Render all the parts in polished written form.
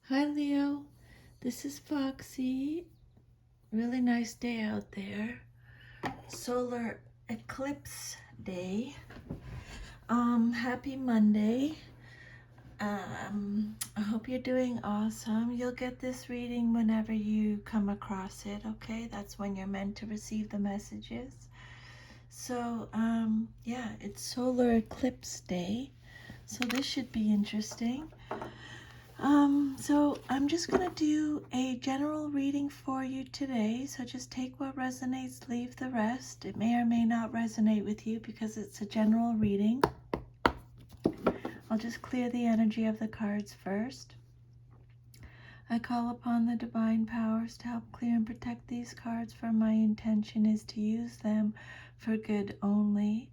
Hi Leo, this is Foxy. Really nice day out there. Solar eclipse day. Happy Monday. I hope you're doing awesome. You'll get this reading whenever you come across it, okay? That's when you're meant to receive the messages. So, yeah, it's solar eclipse day. So this should be interesting. So I'm just going to do a general reading for you today. So just take what resonates, leave the rest. It may or may not resonate with you because it's a general reading. I'll just clear the energy of the cards first. I call upon the divine powers to help clear and protect these cards, for my intention is to use them for good only.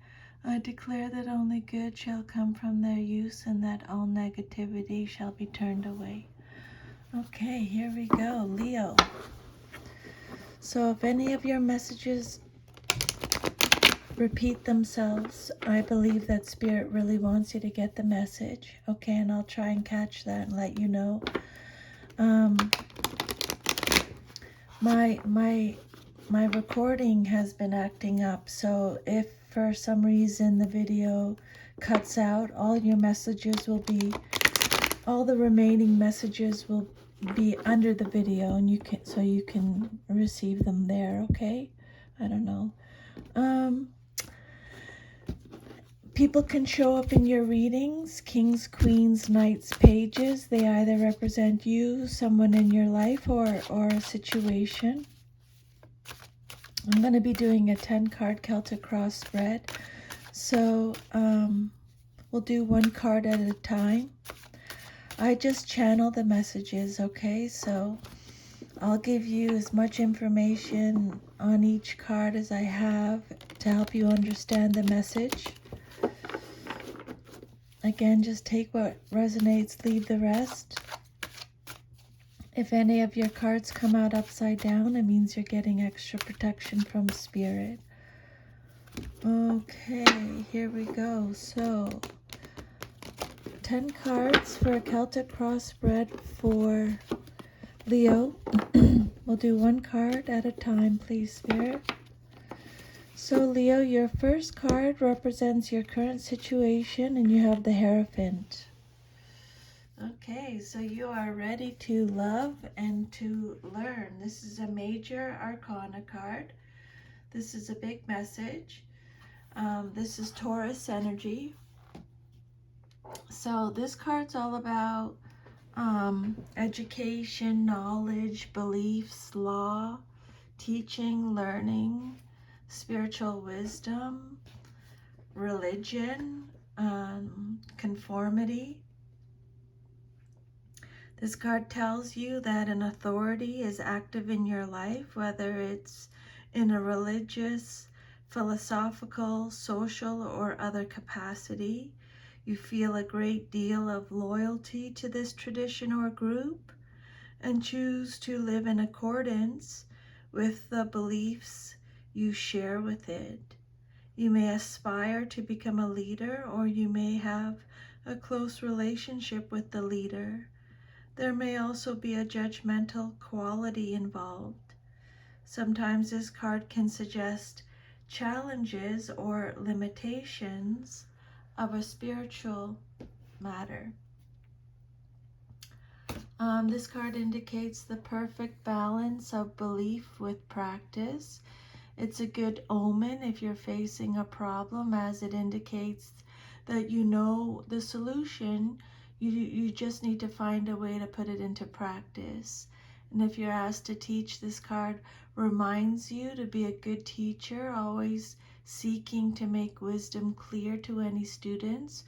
I declare that only good shall come from their use and that all negativity shall be turned away. Okay, here we go, Leo. So if any of your messages repeat themselves, I believe that Spirit really wants you to get the message. Okay, and I'll try and catch that and let you know. My recording has been acting up, so if for some reason the video cuts out, all your messages will be, all the remaining messages will be under the video, and you can receive them there. Okay, I don't know. People can show up in your readings, kings, queens, knights, pages. They either represent you, someone in your life, or a situation. I'm going to be doing a 10-card Celtic cross spread. So we'll do one card at a time. I just channel the messages, okay? So I'll give you as much information on each card as I have to help you understand the message. Again, just take what resonates, leave the rest. If any of your cards come out upside down, it means you're getting extra protection from Spirit. Okay, here we go. So, 10 cards for a Celtic cross spread for Leo. We'll do one card at a time, please, Spirit. So, Leo, your first card represents your current situation, and you have the Hierophant. Okay, so you are ready to love and to learn. This is a major arcana card. This is a big message. This is Taurus energy. So this card's all about education, knowledge, beliefs, law, teaching, learning, spiritual wisdom, religion, conformity. This card tells you that an authority is active in your life, whether it's in a religious, philosophical, social, or other capacity. You feel a great deal of loyalty to this tradition or group and choose to live in accordance with the beliefs you share with it. You may aspire to become a leader, or you may have a close relationship with the leader. There may also be a judgmental quality involved. Sometimes this card can suggest challenges or limitations of a spiritual matter. This card indicates the perfect balance of belief with practice. It's a good omen if you're facing a problem, as it indicates that you know the solution. You just need to find a way to put it into practice. And if you're asked to teach, this card reminds you to be a good teacher, always seeking to make wisdom clear to any students.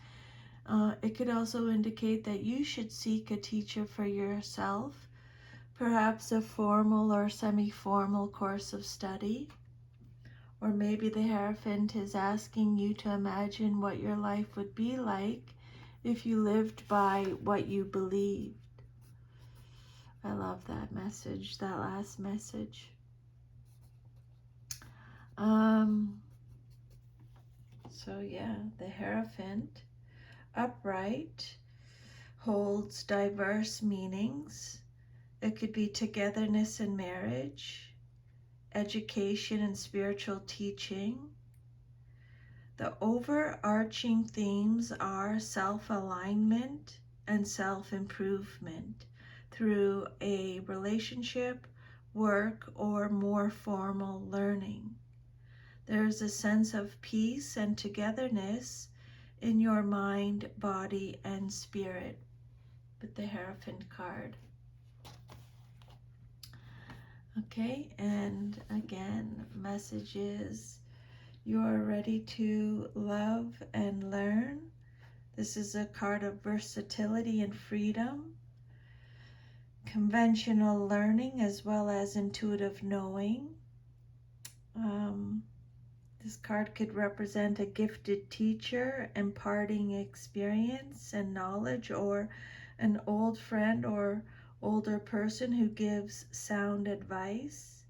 It could also indicate that you should seek a teacher for yourself, perhaps a formal or semi-formal course of study. Or maybe the Hierophant is asking you to imagine what your life would be like if you lived by what you believed. I love that message, that last message. So yeah, the Hierophant, upright, holds diverse meanings. It could be togetherness and marriage, education and spiritual teaching. The overarching themes are self-alignment and self-improvement through a relationship, work, or more formal learning. There's a sense of peace and togetherness in your mind, body, and spirit with the Hierophant card. Okay, and again, message is you are ready to love and learn. This is a card of versatility and freedom, conventional learning as well as intuitive knowing. This card could represent a gifted teacher imparting experience and knowledge, or an old friend or older person who gives sound advice.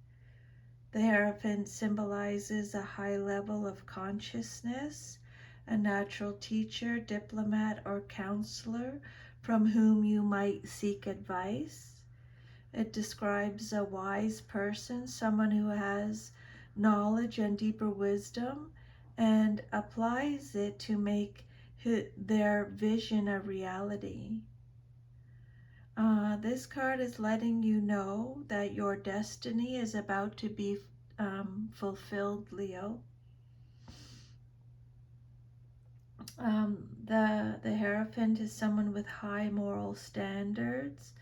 The Hierophant symbolizes a high level of consciousness, a natural teacher, diplomat, or counselor from whom you might seek advice. It describes a wise person, someone who has knowledge and deeper wisdom and applies it to make their vision a reality. This card is letting you know that your destiny is about to be fulfilled, Leo. The Hierophant is someone with high moral standards,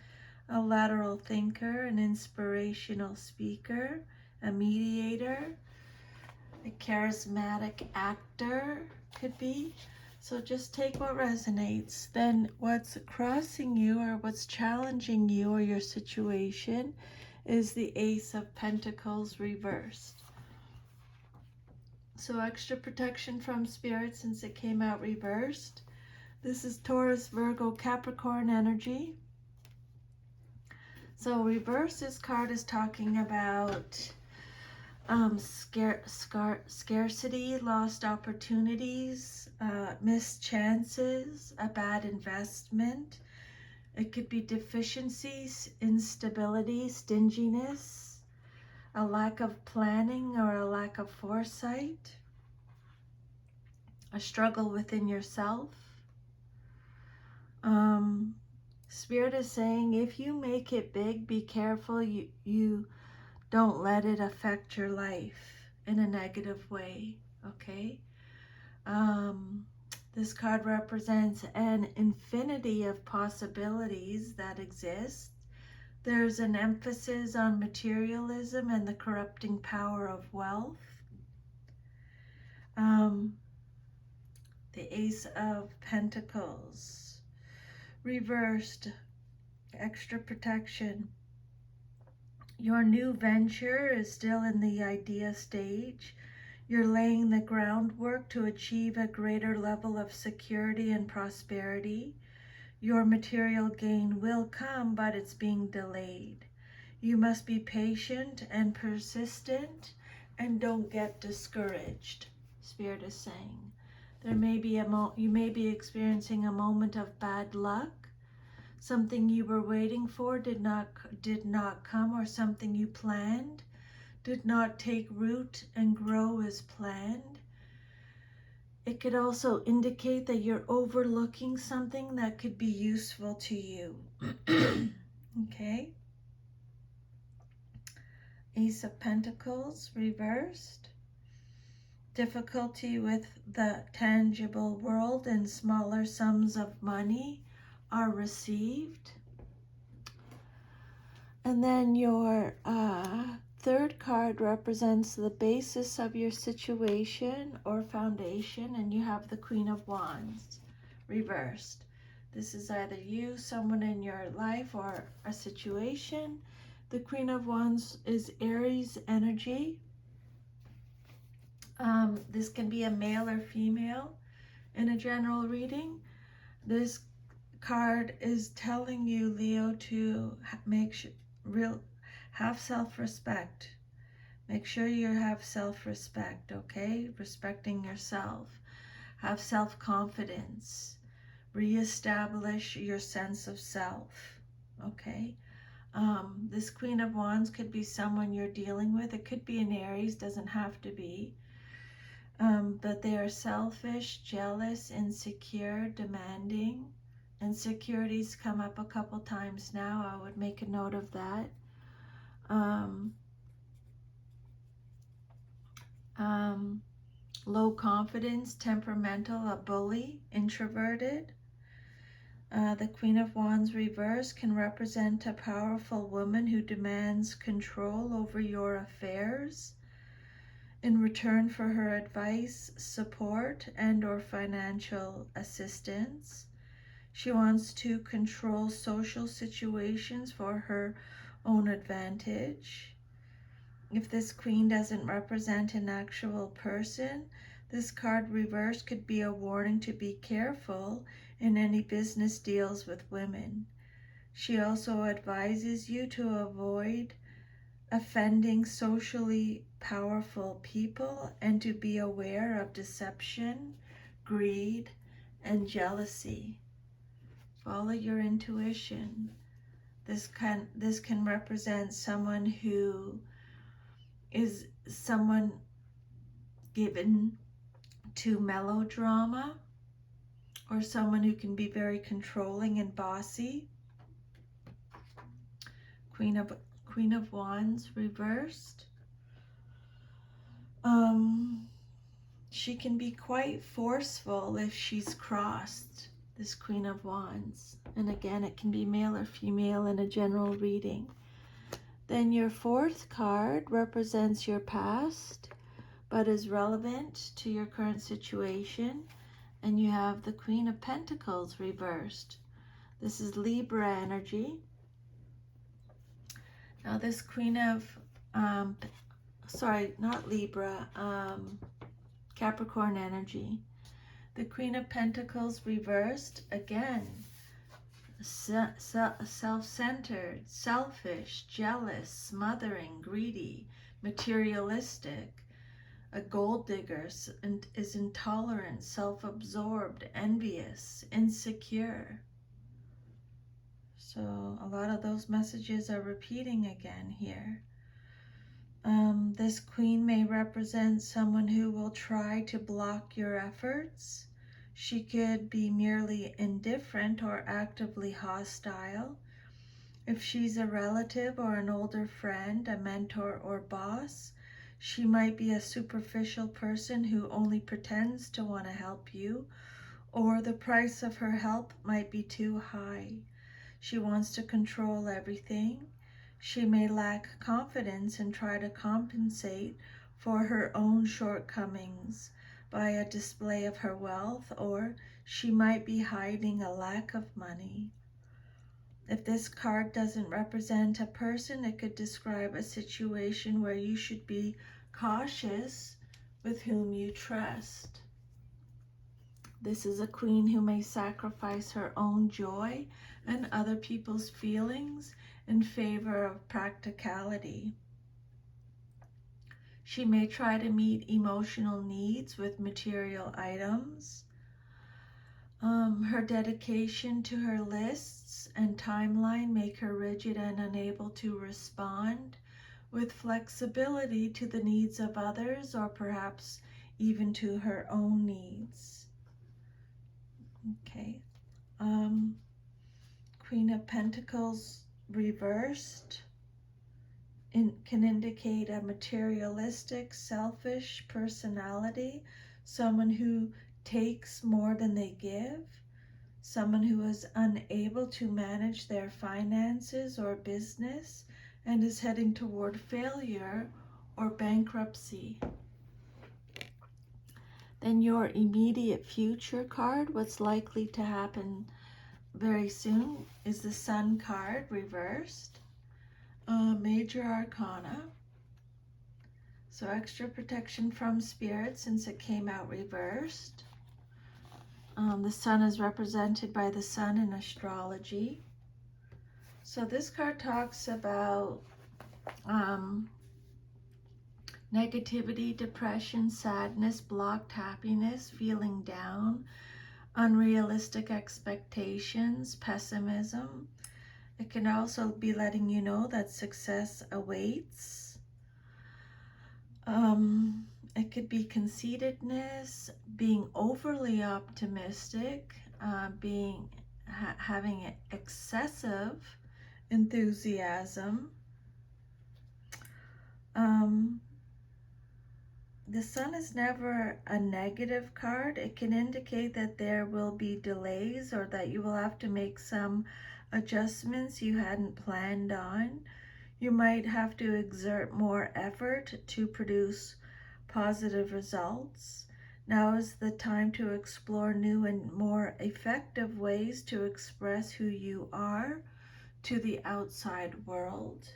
a lateral thinker, an inspirational speaker, a mediator, a charismatic actor could be. So just take what resonates. Then what's crossing you or what's challenging you or your situation is the Ace of Pentacles reversed. So extra protection from Spirit since it came out reversed. This is Taurus, Virgo, Capricorn energy. So reverse, this card is talking about scarcity, lost opportunities, missed chances, a bad investment. It could be deficiencies, instability, stinginess, a lack of planning or a lack of foresight, a struggle within yourself. Spirit is saying if you make it big, be careful you don't let it affect your life in a negative way, okay? This card represents an infinity of possibilities that exist. There's an emphasis on materialism and the corrupting power of wealth. The Ace of Pentacles, reversed, extra protection. Your new venture is still in the idea stage. You're laying the groundwork to achieve a greater level of security and prosperity. Your material gain will come, but it's being delayed. You must be patient and persistent and don't get discouraged, Spirit is saying. There may be you may be experiencing a moment of bad luck. Something you were waiting for did not come, or something you planned did not take root and grow as planned. It could also indicate that you're overlooking something that could be useful to you. Okay. Ace of Pentacles reversed. Difficulty with the tangible world and smaller sums of money are received. And then your third card represents the basis of your situation or foundation, and you have the Queen of Wands reversed. This is either you, someone in your life, or a situation. The Queen of Wands is Aries energy. This can be a male or female in a general reading. This card is telling you, Leo, to have self-respect. Make sure you have self-respect, okay? Respecting yourself. Have self-confidence. reestablish your sense of self. Okay. This Queen of Wands could be someone you're dealing with. It could be an Aries, doesn't have to be. But they are selfish, jealous, insecure, demanding. Insecurities come up a couple times now. I would make a note of that. Low confidence, temperamental, a bully, introverted. The Queen of Wands reverse can represent a powerful woman who demands control over your affairs in return for her advice, support, and or financial assistance. She wants to control social situations for her own advantage. If this queen doesn't represent an actual person, this card reversed could be a warning to be careful in any business deals with women. She also advises you to avoid offending socially powerful people and to be aware of deception, greed, and jealousy. Follow your intuition. This can represent someone who is someone given to melodrama, or someone who can be very controlling and bossy. Queen of Wands reversed. She can be quite forceful if she's crossed, this Queen of Wands. And again, it can be male or female in a general reading. Then your fourth card represents your past, but is relevant to your current situation. And you have the Queen of Pentacles reversed. This is Libra energy. Now this Queen of, Capricorn energy. The Queen of Pentacles reversed, again, self-centered, selfish, jealous, smothering, greedy, materialistic, a gold digger, and is intolerant, self-absorbed, envious, insecure. So a lot of those messages are repeating again here. This queen may represent someone who will try to block your efforts. She could be merely indifferent or actively hostile. If she's a relative or an older friend, a mentor or boss, she might be a superficial person who only pretends to want to help you, or the price of her help might be too high. She wants to control everything. She may lack confidence and try to compensate for her own shortcomings by a display of her wealth, or she might be hiding a lack of money. If this card doesn't represent a person, it could describe a situation where you should be cautious with whom you trust. This is a queen who may sacrifice her own joy and other people's feelings in favor of practicality. She may try to meet emotional needs with material items. Her dedication to her lists and timeline make her rigid and unable to respond with flexibility to the needs of others, or perhaps even to her own needs. Okay. Queen of Pentacles reversed can indicate a materialistic, selfish personality, someone who takes more than they give, someone who is unable to manage their finances or business and is heading toward failure or bankruptcy. Then your immediate future card, what's likely to happen very soon, is the Sun card reversed. Major Arcana. So extra protection from spirit since it came out reversed. The Sun is represented by the Sun in astrology. So this card talks about negativity, depression, sadness, blocked happiness, feeling down, unrealistic expectations, pessimism. It can also be letting you know that success awaits. It could be conceitedness, being overly optimistic, having excessive enthusiasm. Um, the Sun is never a negative card. It can indicate that there will be delays or that you will have to make some adjustments you hadn't planned on. You might have to exert more effort to produce positive results. Now is the time to explore new and more effective ways to express who you are to the outside world.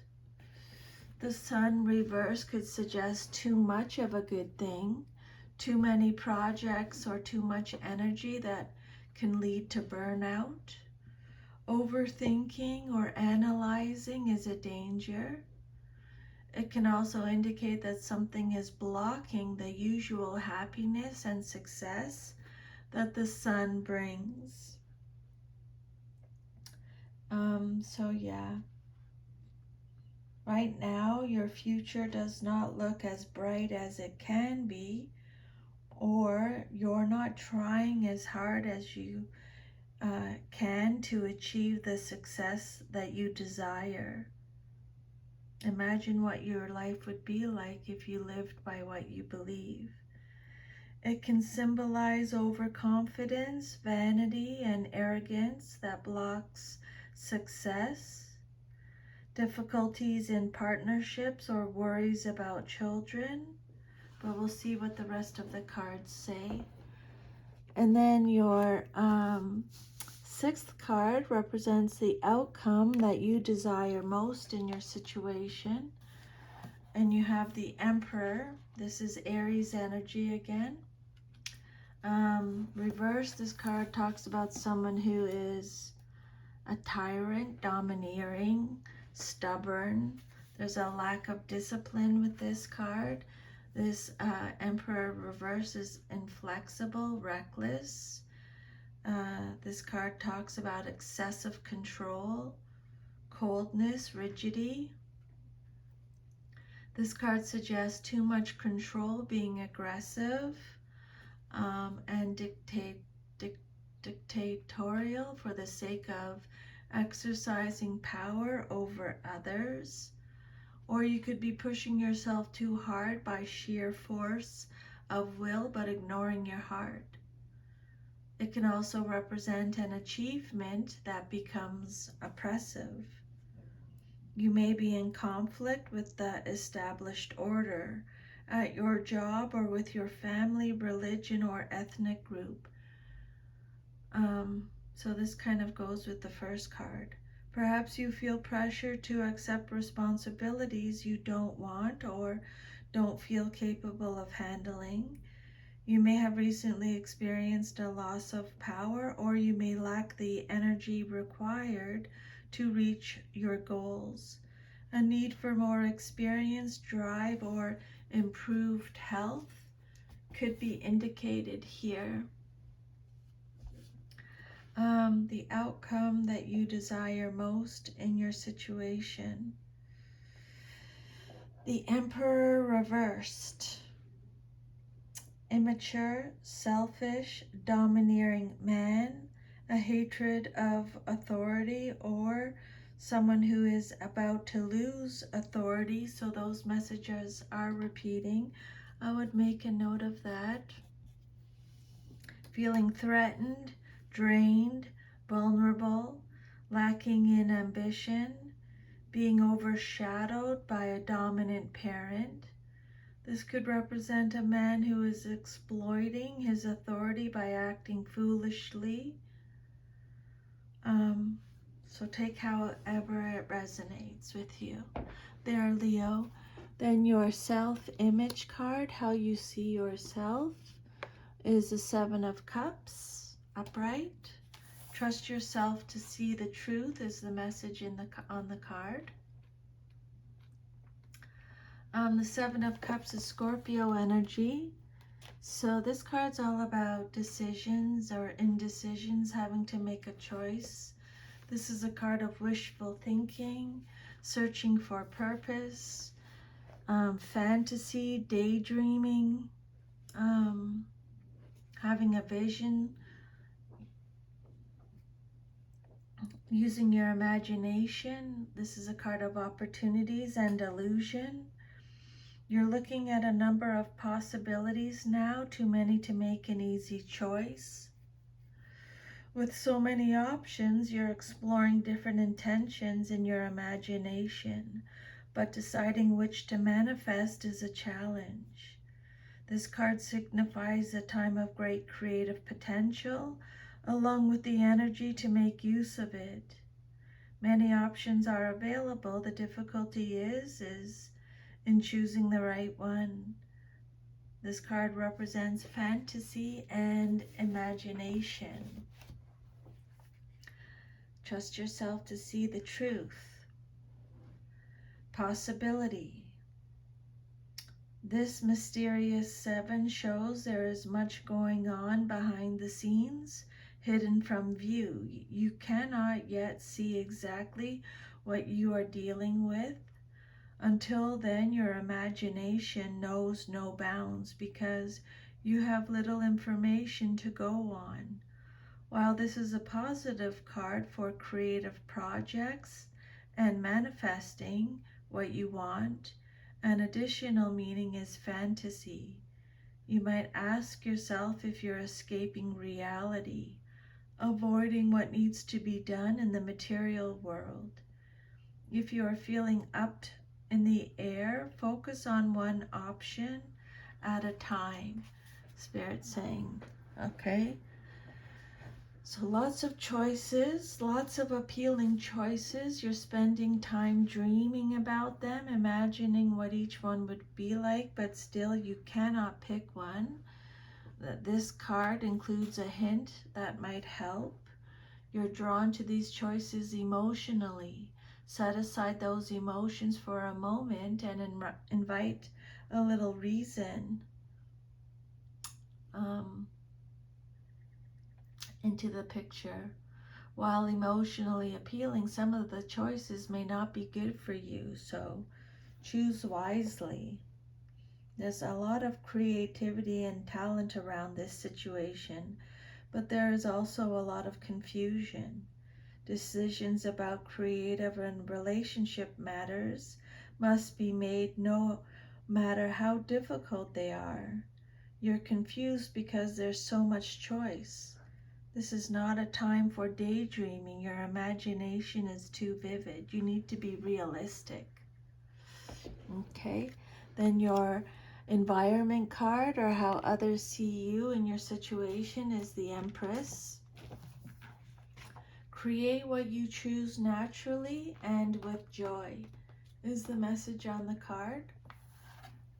The Sun reverse could suggest too much of a good thing, too many projects or too much energy that can lead to burnout. Overthinking or analyzing is a danger. It can also indicate that something is blocking the usual happiness and success that the Sun brings. So yeah, right now your future does not look as bright as it can be, or you're not trying as hard as you can to achieve the success that you desire. Imagine what your life would be like if you lived by what you believe. It can symbolize overconfidence, vanity, and arrogance that blocks success, difficulties in partnerships, or worries about children. But we'll see what the rest of the cards say. And then your sixth card represents the outcome that you desire most in your situation. And you have the Emperor. This is Aries energy again. Reverse, this card talks about someone who is a tyrant, domineering, stubborn. There's a lack of discipline with this card. This Emperor reverse is inflexible, reckless. This card talks about excessive control, coldness, rigidity. This card suggests too much control, being aggressive, and dictatorial for the sake of exercising power over others. Or you could be pushing yourself too hard by sheer force of will but ignoring your heart. It can also represent an achievement that becomes oppressive. You may be in conflict with the established order at your job or with your family, religion, or ethnic group. So this kind of goes with the first card. Perhaps you feel pressure to accept responsibilities you don't want or don't feel capable of handling. You may have recently experienced a loss of power, or you may lack the energy required to reach your goals. A need for more experience, drive, or improved health could be indicated here. The outcome that you desire most in your situation. The Emperor reversed. Immature, selfish, domineering man, a hatred of authority, or someone who is about to lose authority. So those messages are repeating. I would make a note of that. Feeling threatened, drained, vulnerable, lacking in ambition, being overshadowed by a dominant parent. This could represent a man who is exploiting his authority by acting foolishly. So take however it resonates with you. There, Leo. Then your self-image card, how you see yourself, is the Seven of Cups, upright. Trust yourself to see the truth is the message on the card. The Seven of Cups is Scorpio energy. So this card's all about decisions or indecisions, having to make a choice. This is a card of wishful thinking, searching for purpose, fantasy, daydreaming, having a vision, using your imagination. This is a card of opportunities and illusion. You're looking at a number of possibilities now, too many to make an easy choice. With so many options, you're exploring different intentions in your imagination, but deciding which to manifest is a challenge. This card signifies a time of great creative potential, along with the energy to make use of it. Many options are available. The difficulty is in choosing the right one. This card represents fantasy and imagination. Trust yourself to see the truth. Possibility. This mysterious 7 shows there is much going on behind the scenes, hidden from view. You cannot yet see exactly what you are dealing with. Until then, your imagination knows no bounds because you have little information to go on. While this is a positive card for creative projects and manifesting what you want, an additional meaning is fantasy. You might ask yourself if you're escaping reality, avoiding what needs to be done in the material world. If you are feeling up in the air, focus on one option at a time. Spirit's saying, okay? So lots of choices, lots of appealing choices. You're spending time dreaming about them, imagining what each one would be like, but still you cannot pick one. This card includes a hint that might help. You're drawn to these choices emotionally. Set aside those emotions for a moment and invite a little reason into the picture. While emotionally appealing, some of the choices may not be good for you, so choose wisely. There's a lot of creativity and talent around this situation, but there is also a lot of confusion. Decisions about creative and relationship matters must be made no matter how difficult they are. You're confused because there's so much choice. This is not a time for daydreaming. Your imagination is too vivid. You need to be realistic. Okay, then your environment card, or how others see you in your situation, is the Empress. Create what you choose naturally and with joy is the message on the card.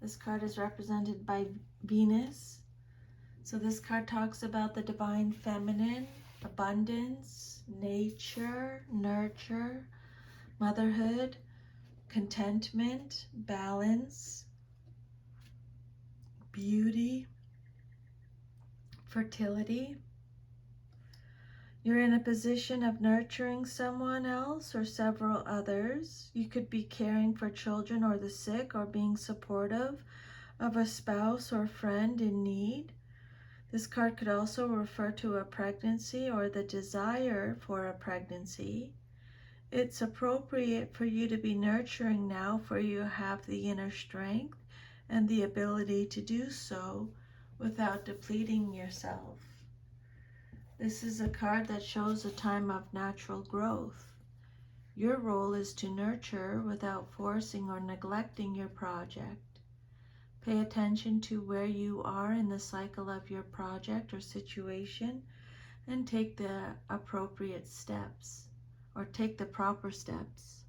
This card is represented by Venus. So this card talks about the divine feminine, abundance, nature, nurture, motherhood, contentment, balance, beauty, fertility. You're in a position of nurturing someone else or several others. You could be caring for children or the sick, or being supportive of a spouse or friend in need. This card could also refer to a pregnancy or the desire for a pregnancy. It's appropriate for you to be nurturing now, for you have the inner strength and the ability to do so without depleting yourself. This is a card that shows a time of natural growth. Your role is to nurture without forcing or neglecting your project. Pay attention to where you are in the cycle of your project or situation and take the appropriate steps, or take the proper steps.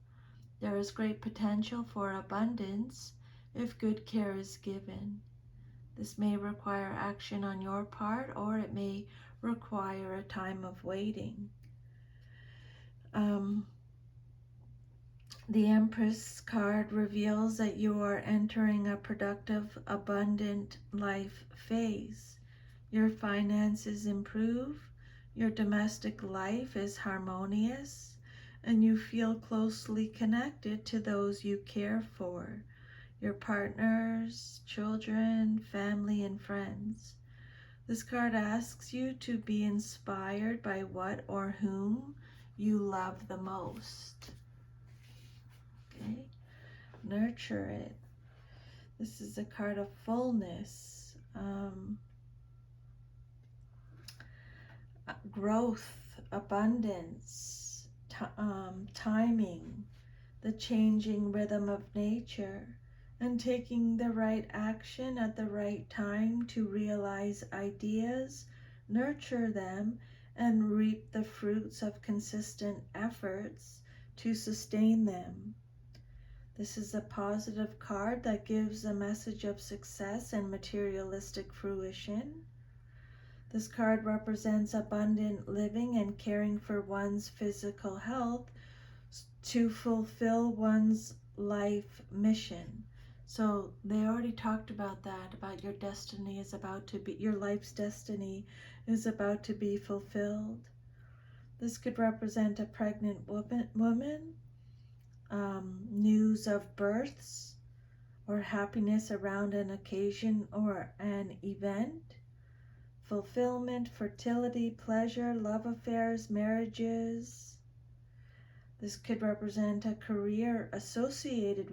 There is great potential for abundance if good care is given. This may require action on your part, or it may require a time of waiting. The Empress card reveals that you are entering a productive, abundant life phase. Your finances improve, your domestic life is harmonious, and you feel closely connected to those you care for, your partners, children, family, and friends. This card asks you to be inspired by what or whom you love the most. Okay? Nurture it. This is a card of fullness, growth, abundance, timing, the changing rhythm of nature, and taking the right action at the right time to realize ideas, nurture them, and reap the fruits of consistent efforts to sustain them. This is a positive card that gives a message of success and materialistic fruition. This card represents abundant living and caring for one's physical health to fulfill one's life mission. So they already talked about that, about your destiny is about to be, your life's destiny is about to be fulfilled. This could represent a pregnant woman, news of births, or happiness around an occasion or an event, fulfillment, fertility, pleasure, love affairs, marriages. This could represent a career associated